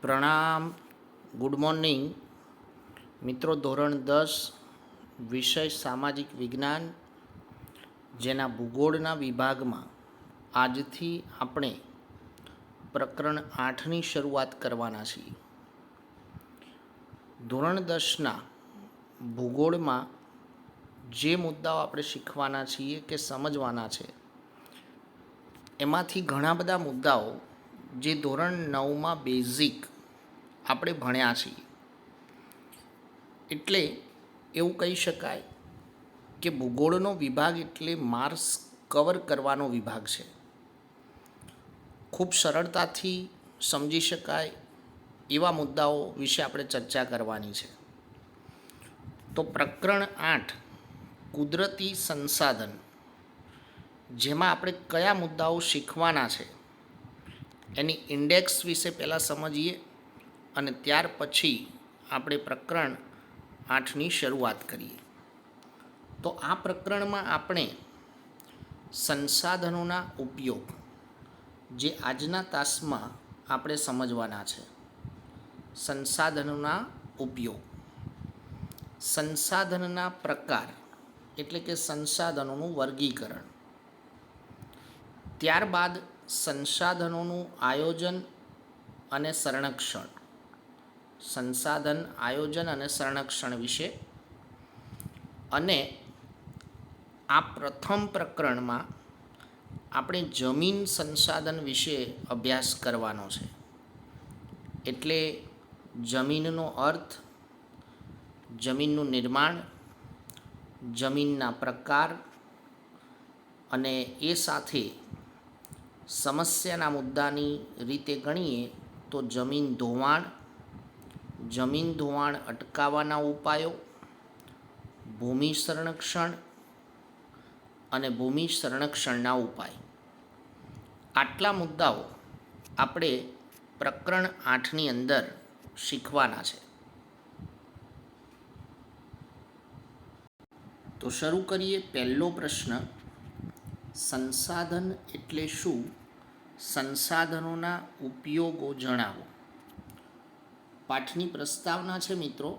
પ્રણામ. Good morning મિત્રો. ધોરણ 10 વિષય સામાજિક વિજ્ઞાન, જેના ભૂગોળના વિભાગમાં આજથી આપણે પ્રકરણ 8ની શરૂઆત કરવાના છીએ. ધોરણ 10ના ભૂગોળમાં જે મુદ્દાઓ આપણે શીખવાના છીએ કે સમજવાના છે, એમાંથી ઘણા બધા મુદ્દાઓ જે ધોરણ 9માં બેઝિક આપણે ભણ્યા છીએ. એટલે એવું કહી શકાય કે ભૂગોળનો વિભાગ એટલે માર્સ કવર કરવાનો વિભાગ છે. ખૂબ સરળતાથી સમજી શકાય એવા મુદ્દાઓ વિશે આપણે ચર્ચા કરવાની છે. તો પ્રકરણ 8 કુદરતી સંસાધન, જેમાં આપણે કયા મુદ્દાઓ શીખવાના છે એની ઇન્ડેક્સ વિશે પહેલાં સમજીએ અને ત્યાર પછી આપણે પ્રકરણ 8ની શરૂઆત કરીએ. તો આ પ્રકરણમાં આપણે સંસાધનોના ઉપયોગ, જે આજના તાસમાં આપણે સમજવાના છે. સંસાધનોના ઉપયોગ, સંસાધનના પ્રકાર એટલે કે સંસાધનોનું વર્ગીકરણ, ત્યારબાદ સંસાધનોનું આયોજન અને સંરક્ષણ, સંસાધન આયોજન અને સંરક્ષણ વિશે, અને આ પ્રથમ પ્રકરણમાં આપણે જમીન સંસાધન વિશે અભ્યાસ કરવાનો છે. એટલે જમીનનો અર્થ, જમીનનું નિર્માણ, જમીનના પ્રકાર, અને એ સાથે સમસ્યાના મુદ્દાની રીતે ગણીએ તો જમીન ધોવાણ, જમીન ધોવાણ અટકાવવાના ઉપાયો, ભૂમિ સંરક્ષણ અને ભૂમિ સંરક્ષણના ઉપાય. આટલા મુદ્દાઓ આપણે પ્રકરણ 8ની અંદર શીખવાના છે. તો શરૂ કરીએ. પહેલો પ્રશ્ન, સંસાધન એટલે શું? સંસાધનોના ઉપયોગો જણાવો. પાઠની પ્રસ્તાવના છે મિત્રો,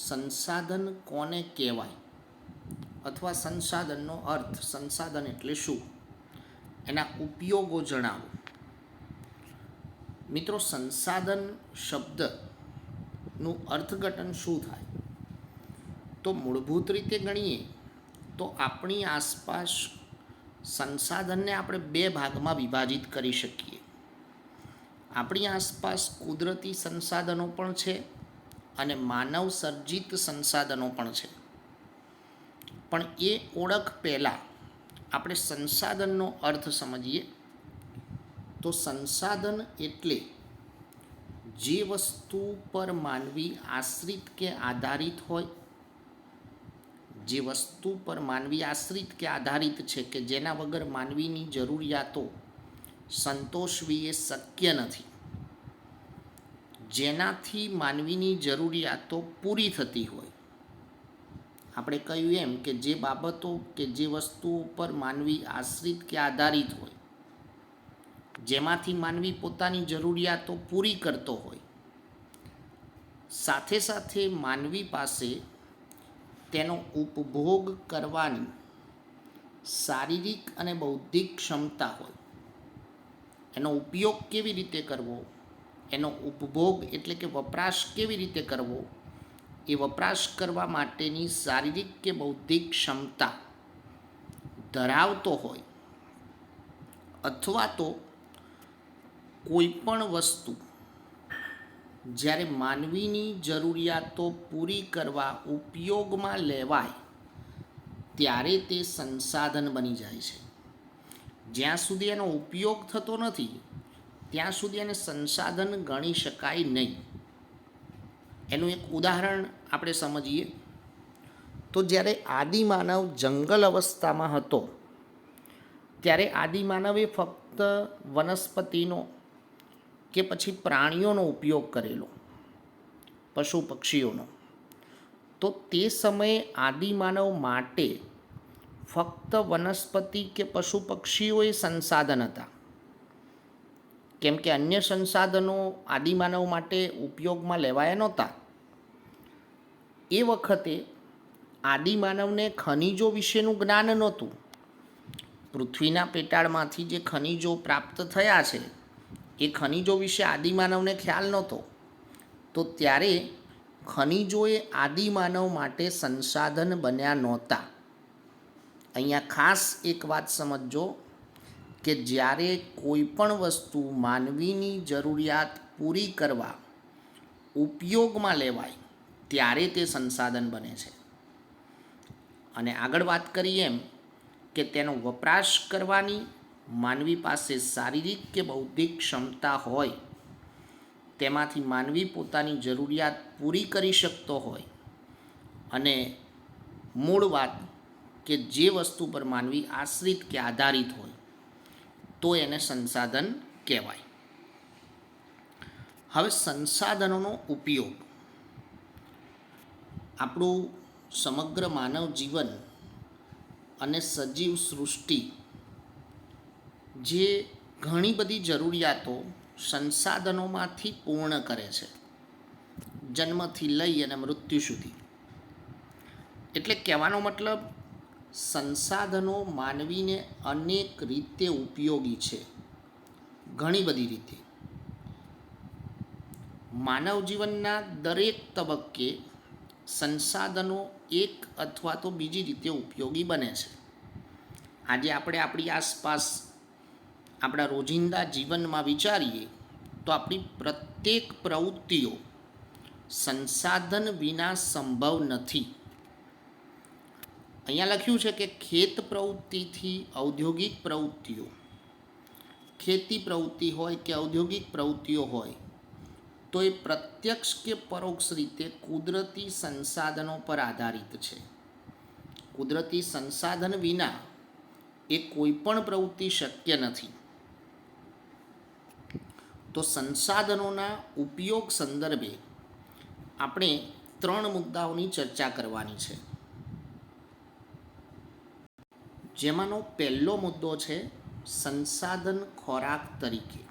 સંસાધન કોને કહેવાય અથવા સંસાધનનો અર્થ, સંસાધન એટલે શું, એના ઉપયોગો જણાવો. મિત્રો, સંસાધન શબ્દનું અર્થઘટન શું થાય? તો મૂળભૂત રીતે ગણીએ તો આપણી આસપાસ સંસાધનને આપણે બે ભાગમાં વિભાજિત કરી શકીએ. આપણી આસપાસ કુદરતી સંસાધનો પણ છે અને માનવ સર્જિત સંસાધનો પણ છે. પણ એ ઓળખ પહેલાં આપણે સંસાધનનો અર્થ સમજીએ. તો સંસાધન એટલે જે વસ્તુ પર માનવી આશ્રિત કે આધારિત હોય, જે વસ્તુ પર માનવી આશ્રિત કે આધારિત છે, કે જેના વગર માનવીની જરૂરિયાતો સંતોષવી એ શક્ય નથી, જેનાથી માનવીની જરૂરિયાતો પૂરી થતી હોય. આપણે કહ્યું એમ કે જે બાબતો કે જે વસ્તુઓ પર માનવી આશ્રિત કે આધારિત હોય, જેમાંથી માનવી પોતાની જરૂરિયાતો પૂરી કરતો હોય, સાથે સાથે માનવી પાસે તેનો ઉપભોગ કરવાની શારીરિક અને બૌદ્ધિક ક્ષમતા હોય. એનો ઉપયોગ કેવી રીતે કરવો, એનો ઉપભોગ એટલે કે વપરાશ કેવી રીતે કરવો, એ વપરાશ કરવા માટેની શારીરિક કે બૌદ્ધિક ક્ષમતા ધરાવતો હોય, અથવા તો કોઈ પણ વસ્તુ જ્યારે માનવીની જરૂરિયાતો પૂરી કરવા ઉપયોગમાં લેવાય ત્યારે તે સંસાધન બની જાય છે. જ્યાં સુધી એનો ઉપયોગ થતો નથી ત્યાં સુધી એને સંસાધન ગણી શકાય નહીં. એનું એક ઉદાહરણ આપણે સમજીએ. તો જ્યારે આદિમાનવ જંગલ અવસ્થામાં હતો ત્યારે આદિમાનવે ફક્ત વનસ્પતિનો કે પછી પ્રાણીઓનો ઉપયોગ કરેલો, પશુ પક્ષીઓનો. તો તે સમયે આદિમાનવ માટે ફક્ત વનસ્પતિ કે પશુ પક્ષીઓ એ સંસાધન હતા. કેમ કે અન્ય સંસાધનો આદિમાનવ માટે ઉપયોગમાં લેવાયા નહોતા. એ વખતે આદિમાનવને ખનિજો વિશેનું જ્ઞાન નહોતું. પૃથ્વીના પેટાળમાંથી જે ખનિજો પ્રાપ્ત થયા છે એ ખનિજો વિશે આદિમાનવને ખ્યાલ નહોતો. તો ત્યારે ખનિજોએ આદિમાનવ માટે સંસાધન બન્યા નહોતા. અહીંયા ખાસ એક વાત સમજજો કે જ્યારે કોઈ પણ વસ્તુ માનવીની જરૂરિયાત પૂરી કરવા ઉપયોગમાં લેવાય ત્યારે તે સંસાધન બને છે. અને આગળ વાત કરીએ એમ કે તેનો વપરાશ કરવાની માનવી પાસે શારીરિક કે બૌદ્ધિક ક્ષમતા હોય, તેમાંથી માનવી પોતાની જરૂરિયાત પૂરી કરી શકતો હોય, અને મૂળ વાત કે જે વસ્તુ પર માનવી આશ્રિત કે આધારિત હોય તો એને સંસાધન કહેવાય. હવે સંસાધનોનો ઉપયોગ. આપણું સમગ્ર માનવ જીવન અને સજીવ સૃષ્ટિ જે ઘણી બધી જરૂરિયાતો સંસાધનોમાંથી પૂર્ણ કરે છે, જન્મથી લઈ અને મૃત્યુ સુધી. એટલે કહેવાનો મતલબ સંસાધનો માનવીને અનેક રીતે ઉપયોગી છે, ઘણી બધી રીતે. માનવ જીવનના દરેક તબક્કે સંસાધનો એક અથવા તો બીજી રીતે ઉપયોગી બને છે. આજે આપણે આપણી આસપાસ આપણા રોજિંદા જીવનમાં વિચારીએ તો આપણી પ્રત્યેક પ્રવૃત્તિઓ સંસાધન વિના સંભવ નથી. અહીંયા લખ્યું છે કે ખેત પ્રવૃત્તિથી ઔદ્યોગિક પ્રવૃત્તિઓ, ખેતી પ્રવૃત્તિ હોય કે ઔદ્યોગિક પ્રવૃત્તિઓ હોય, તો એ પ્રત્યક્ષ કે પરોક્ષ રીતે કુદરતી સંસાધનો પર આધારિત છે. કુદરતી સંસાધન વિના એ કોઈ પણ પ્રવૃત્તિ શક્ય નથી. તો સંસાધનોના ઉપયોગ સંદર્ભે આપણે 3 મુદ્દાઓની ચર્ચા કરવાની છે, જેમાંનો પહેલો મુદ્દો છે સંસાધન ખોરાક તરીકે.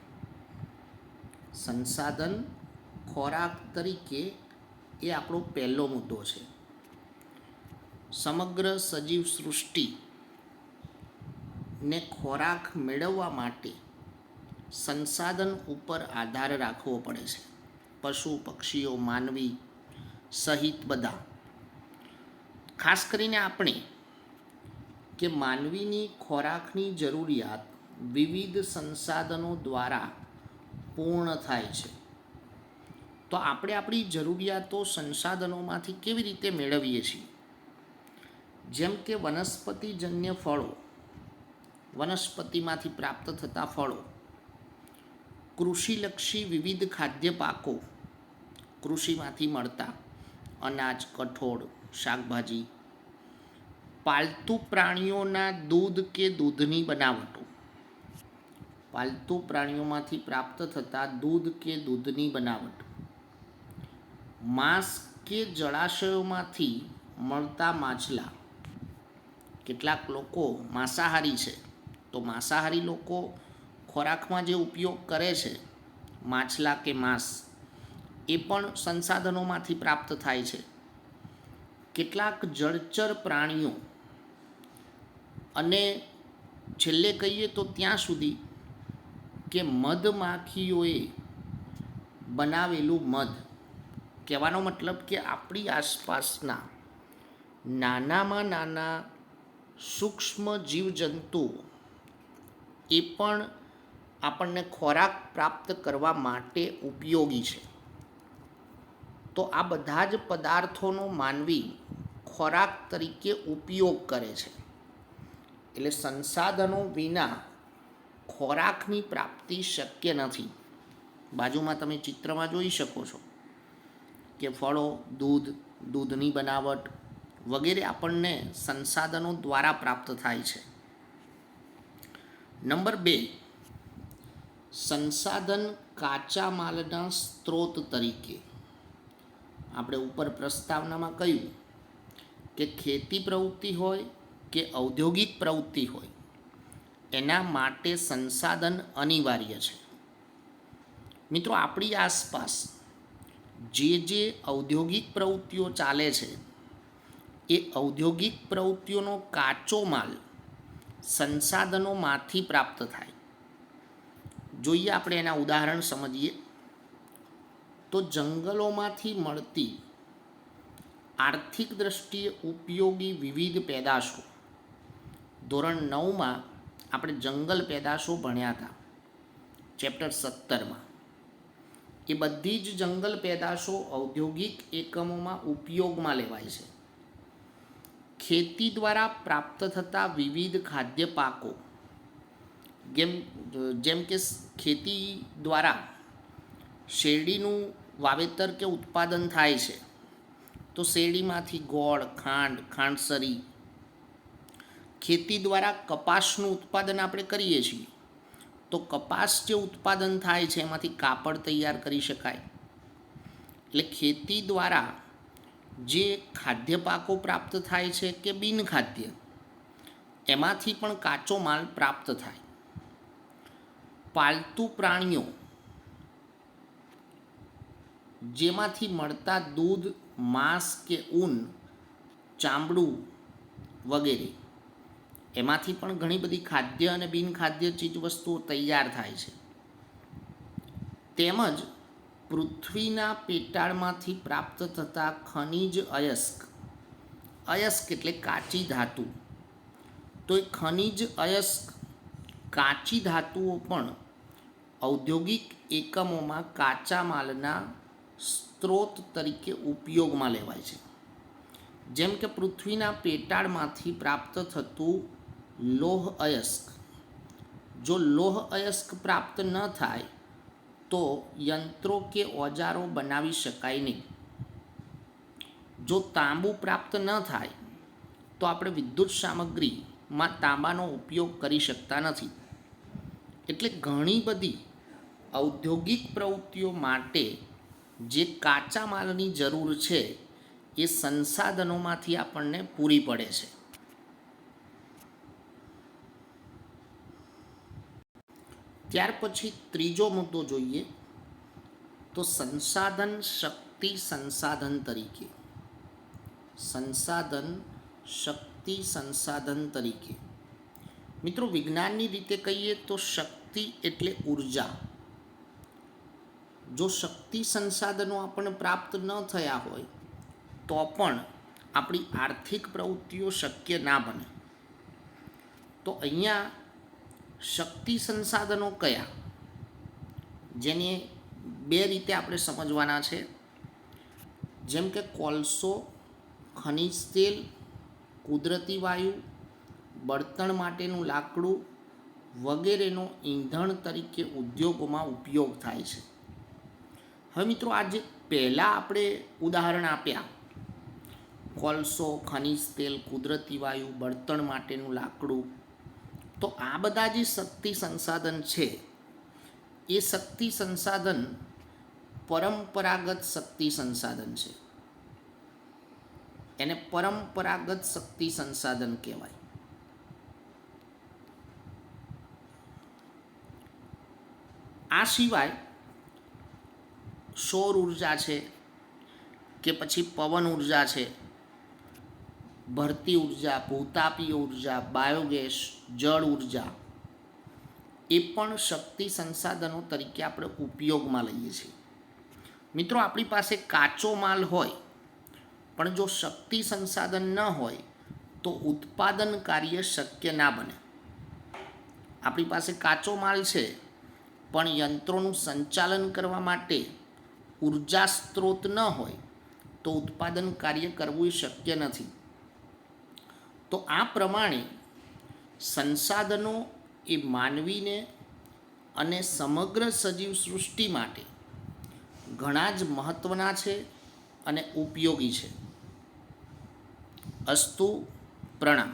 સંસાધન ખોરાક તરીકે એ આપણો પહેલો મુદ્દો છે. સમગ્ર સજીવ સૃષ્ટિને ખોરાક મેળવવા માટે સંસાધન ઉપર આધાર રાખવો પડે છે. પશુ પક્ષીઓ, માનવી સહિત બધા. ખાસ કરીને આપણે કે માનવીની ખોરાકની જરૂરિયાત વિવિધ સંસાધનો દ્વારા પૂર્ણ થાય છે. તો આપણે આપણી જરૂરિયાતો સંસાધનોમાંથી કેવી રીતે મેળવીએ છીએ? જેમ કે વનસ્પતિજન્ય ફળો, વનસ્પતિમાંથી પ્રાપ્ત થતા ફળો, કૃષિલક્ષી વિવિધ ખાદ્ય પાકો, કૃષિમાંથી મળતા અનાજ, કઠોળ, શાકભાજી, પાલતુ પ્રાણીઓના દૂધ કે દૂધની બનાવટો, પાલતુ પ્રાણીઓમાંથી પ્રાપ્ત થતા દૂધ કે દૂધની બનાવટો, માંસ કે જળાશયોમાંથી મળતા માછલા. કેટલાક લોકો માંસાહારી છે, તો માંસાહારી લોકો ખોરાકમાં જે ઉપયોગ કરે છે માછલા કે માંસ, એ પણ સંસાધનોમાંથી પ્રાપ્ત થાય છે. કેટલાક જળચર પ્રાણીઓ, અને છેલ્લે કહીએ તો ત્યાં સુધી કે મધમાખીઓએ બનાવેલું મધ. કહેવાનો મતલબ કે આપણી આસપાસના નાનામાં નાના સૂક્ષ્મ જીવજંતુઓ એ પણ આપણને ખોરાક પ્રાપ્ત કરવા માટે ઉપયોગી છે. તો આ બધા જ પદાર્થોનો માનવી ખોરાક તરીકે ઉપયોગ કરે છે. એટલે સંસાધનો વિના ખોરાકની પ્રાપ્તિ શક્ય નથી. બાજુમાં તમે ચિત્રમાં જોઈ શકો છો કે ફળો, દૂધ, દૂધની બનાવટ વગેરે આપણને સંસાધનો દ્વારા પ્રાપ્ત થાય છે. નંબર 2, સંસાધન કાચા માલના સ્ત્રોત તરીકે. આપણે ઉપર પ્રસ્તાવનામાં કહ્યું કે ખેતી પ્રવૃત્તિ હોય કે ઔદ્યોગિક પ્રવૃત્તિ હોય, એના માટે સંસાધન અનિવાર્ય છે. મિત્રો, આપણી આસપાસ જે ઔદ્યોગિક પ્રવૃત્તિઓ ચાલે છે એ ઔદ્યોગિક પ્રવૃત્તિઓનો કાચો માલ સંસાધનોમાંથી પ્રાપ્ત થાય. જોઈએ આપણે એના ઉદાહરણ સમજીએ તો જંગલોમાંથી મળતી આર્થિક દ્રષ્ટિએ ઉપયોગી વિવિધ પેદાશો. ધોરણ 9માં આપણે જંગલ પેદાશો ભણ્યા હતા ચેપ્ટર 17માં. એ બધી જ જંગલ પેદાશો ઔદ્યોગિક એકમોમાં ઉપયોગમાં લેવાય છે. ખેતી દ્વારા પ્રાપ્ત થતા વિવિધ ખાદ્ય પાકો, જેમ કે ખેતી દ્વારા શેરડીનું વાવેતર કે ઉત્પાદન થાય છે, તો શેરડીમાંથી ગોળ, ખાંડ, ખાંડસરી. ખેતી દ્વારા કપાસનું ઉત્પાદન આપણે કરીએ છીએ, તો કપાસ જે ઉત્પાદન થાય છે એમાંથી કાપડ તૈયાર કરી શકાય. એટલે ખેતી દ્વારા જે ખાદ્ય પાકો પ્રાપ્ત થાય છે કે બિનખાદ્ય, એમાંથી પણ કાચો માલ પ્રાપ્ત થાય. પાલતુ પ્રાણીઓ જેમાંથી મળતા દૂધ, માંસ કે ઊન, ચામડું વગેરે, એમાંથી પણ ઘણી બધી ખાદ્ય અને બિનખાદ્ય ચીજવસ્તુઓ તૈયાર થાય છે. તેમજ પૃથ્વીના પેટાળમાંથી પ્રાપ્ત થતા ખનિજ અયસ્ક. અયસ્ક એટલે કાચી ધાતુ. તો એ ખનિજ અયસ્ક કાચી ધાતુઓ પણ ઔદ્યોગિક એકમોમાં કાચા માલના સ્ત્રોત તરીકે ઉપયોગમાં લેવાય છે. જેમ કે પૃથ્વીના પેટાળમાંથી પ્રાપ્ત થતું લોહ અયસ્ક. જો લોહ અયસ્ક પ્રાપ્ત ન થાય તો યંત્રો કે ઓજારો બનાવી શકાય નહીં. જો તાંબુ પ્રાપ્ત ન થાય તો આપણે વિદ્યુત સામગ્રીમાં તાંબાનો ઉપયોગ કરી શકતા નથી. એટલે ઘણી બધી ઔદ્યોગિક પ્રવૃત્તિઓ માટે જે કાચા માલની જરૂર છે એ સંસાધનોમાંથી આપણને પૂરી પડે છે. ત્યાર પછી ત્રીજો મુદ્દો જોઈએ તો સંસાધન શક્તિ સંસાધન તરીકે. સંસાધન શક્તિ સંસાધન તરીકે. મિત્રો, વિજ્ઞાનની રીતે કહીએ તો શક્તિ એટલે ઉર્જા. જો શક્તિ સંસાધનો આપણને પ્રાપ્ત ન થયા હોય તો પણ આપણી આર્થિક પ્રવૃત્તિઓ શક્ય ના બને. તો અહીંયા શક્તિ સંસાધનો કયા, જેને બે રીતે આપણે સમજવાના છે. જેમ કે કોલસો, ખનિજ તેલ, કુદરતી વાયુ, બળતણ માટેનું લાકડું વગેરેનો ઈંધણ તરીકે ઉદ્યોગોમાં ઉપયોગ થાય છે. હવે મિત્રો, આ જે પહેલાં આપણે ઉદાહરણ આપ્યા, કોલસો, ખનિજ તેલ, કુદરતી વાયુ, બળતણ માટેનું લાકડું, તો આ બધા જે શક્તિ સંસાધન છે એ શક્તિ સંસાધન પરંપરાગત શક્તિ સંસાધન છે. એને પરંપરાગત શક્તિ સંસાધન કહેવાય. આ સિવાય સૌર ઉર્જા છે કે પછી પવન ઉર્જા છે, ભરતી ઉર્જા, ભૂતાપીય ઉર્જા, બાયોગેસ, જળ ઉર્જા, એ પણ શક્તિ સંસાધનો તરીકે આપણે ઉપયોગમાં લઈએ છીએ. મિત્રો, આપણી પાસે કાચો માલ હોય પણ જો શક્તિ સંસાધન ન હોય તો ઉત્પાદન કાર્ય શક્ય ના બને. આપણી પાસે કાચો માલ છે પણ યંત્રોનું સંચાલન કરવા માટે ઉર્જા સ્ત્રોત ન હોય તો ઉત્પાદન કાર્ય કરવું શક્ય નથી. તો આ પ્રમાણે સંસાધનો એ માનવીને અને સમગ્ર સજીવ સૃષ્ટિ માટે ઘણા જ મહત્ત્વના છે અને ઉપયોગી છે. અસ્તુ, પ્રણામ.